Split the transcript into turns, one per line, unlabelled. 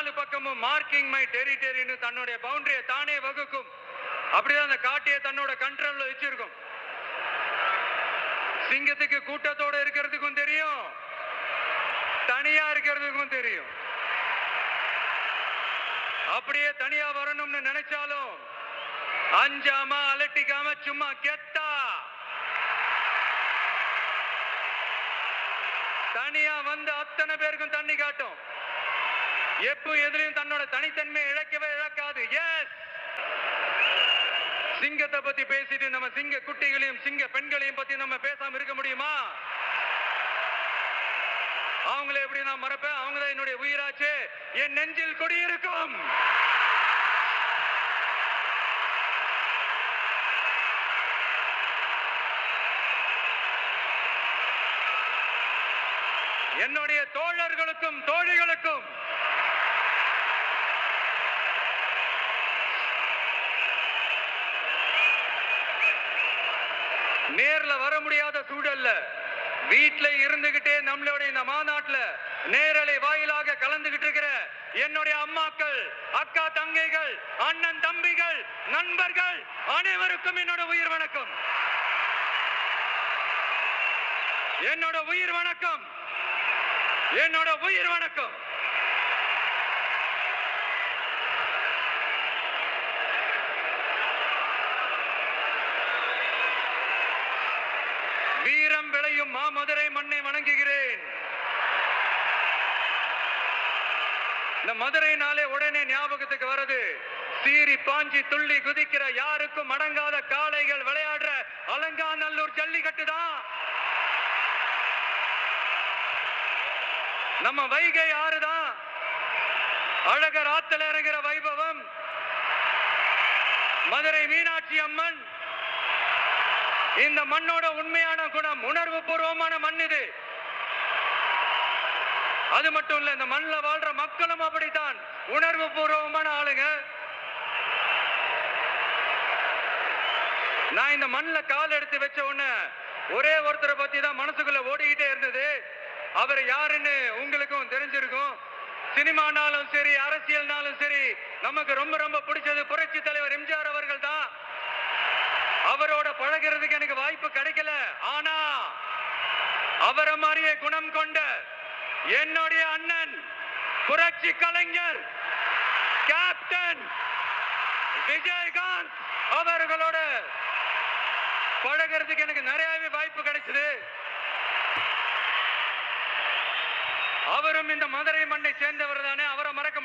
நாலு பக்கமும் marking my டெரிட்டரின்னு தன்னுடைய பவுண்டரியை தானே வகுக்கும். அப்படிதான் அந்த காட்டியை தன்னோட கண்ட்ரோல்ல வச்சிருக்கும். சிங்கத்துக்கு கூட்டத்தோட இருக்கிறதுக்கும் தெரியும், தனியா இருக்கிறதுக்கும் தெரியும். அப்படியே தனியா வரணும்னு நினைச்சாலும் அஞ்சாம அலட்டிக்காம சும்மா கெத்தா தனியா வந்து அத்தனை பேருக்கும் தண்ணி காட்டும். எப்ப எதிலையும் தன்னோட தனித்தன்மையை இழக்கவே இழக்காது. எஸ், சிங்கத்தை பத்தி பேசிட்டு நம்ம சிங்க குட்டிகளையும் சிங்க பெண்களையும் பத்தி நம்ம பேசாம இருக்க முடியுமா? அவங்கள எப்படி நான் மறப்பேன்? அவங்க தான் என்னுடைய உயிராச்சு. என் நெஞ்சில் குடியிருக்கும். என்னுடைய தோழர்களுக்கும் தோழிகளுக்கும் நேர்ல வர முடியாத சூழல்ல வீட்டுல இருந்துகிட்டே நம்மளுடைய இந்த மாநாட்டுல நேரலை வாயிலாக கலந்துகிட்டு இருக்கிற என்னுடைய அம்மாக்கள், அக்கா தங்கைகள், அண்ணன் தம்பிகள், நண்பர்கள் அனைவருக்கும் என்னோட உயிர் வணக்கம். என்னோட உயிர் வணக்கம். என்னோட உயிர் வணக்கம். வீரம் விளையும் மாமதுரை மண்ணை வணங்குகிறேன். இந்த மதுரைனாலே உடனே ஞாபகத்துக்கு வருது சீறி பாஞ்சி துள்ளி குதிக்கிற யாருக்கும் அடங்காத காளைகள் விளையாடுற அலங்காநல்லூர் ஜல்லிக்கட்டு தான். நம்ம வைகை ஆறுதான். அழகர் ஆத்துல இறங்குற வைபவம். மதுரை மீனாட்சி அம்மன். இந்த மண்ணோட உண்மையான குணம் உணர்வு பூர்வமான மண் இது. அது மட்டும் இல்ல, இந்த மண்ணில் வாழ்ற மக்களும் அப்படித்தான் உணர்வு பூர்வமான ஆளுங்க. நான் இந்த மண்ணில் கால் எடுத்து வச்ச உடனே ஒரே ஒருத்தரை பத்தி தான் மனசுக்குள்ள ஓடிக்கிட்டே இருந்தது. அவர் யாருன்னு உங்களுக்கும் தெரிஞ்சிருக்கும். சினிமானாலும் சரி, அரசியல்னாலும் சரி, நமக்கு ரொம்ப ரொம்ப பிடிச்சது புரட்சி தலைவர் எம்ஜிஆர் அவர்கள் தான். அவரோட பழகிறதுக்கு எனக்கு வாய்ப்பு கிடைக்கல. ஆனா அவரை மாதிரியே குணம் கொண்ட என்னுடைய அண்ணன் புரட்சி கலைஞர் கேப்டன் விஜயகாந்த் அவர்களோட பழகிறதுக்கு எனக்கு நிறையவே வாய்ப்பு கிடைச்சது. அவரும் இந்த மதுரை மண்ணை சேர்ந்தவர் தானே. அவரை மறக்க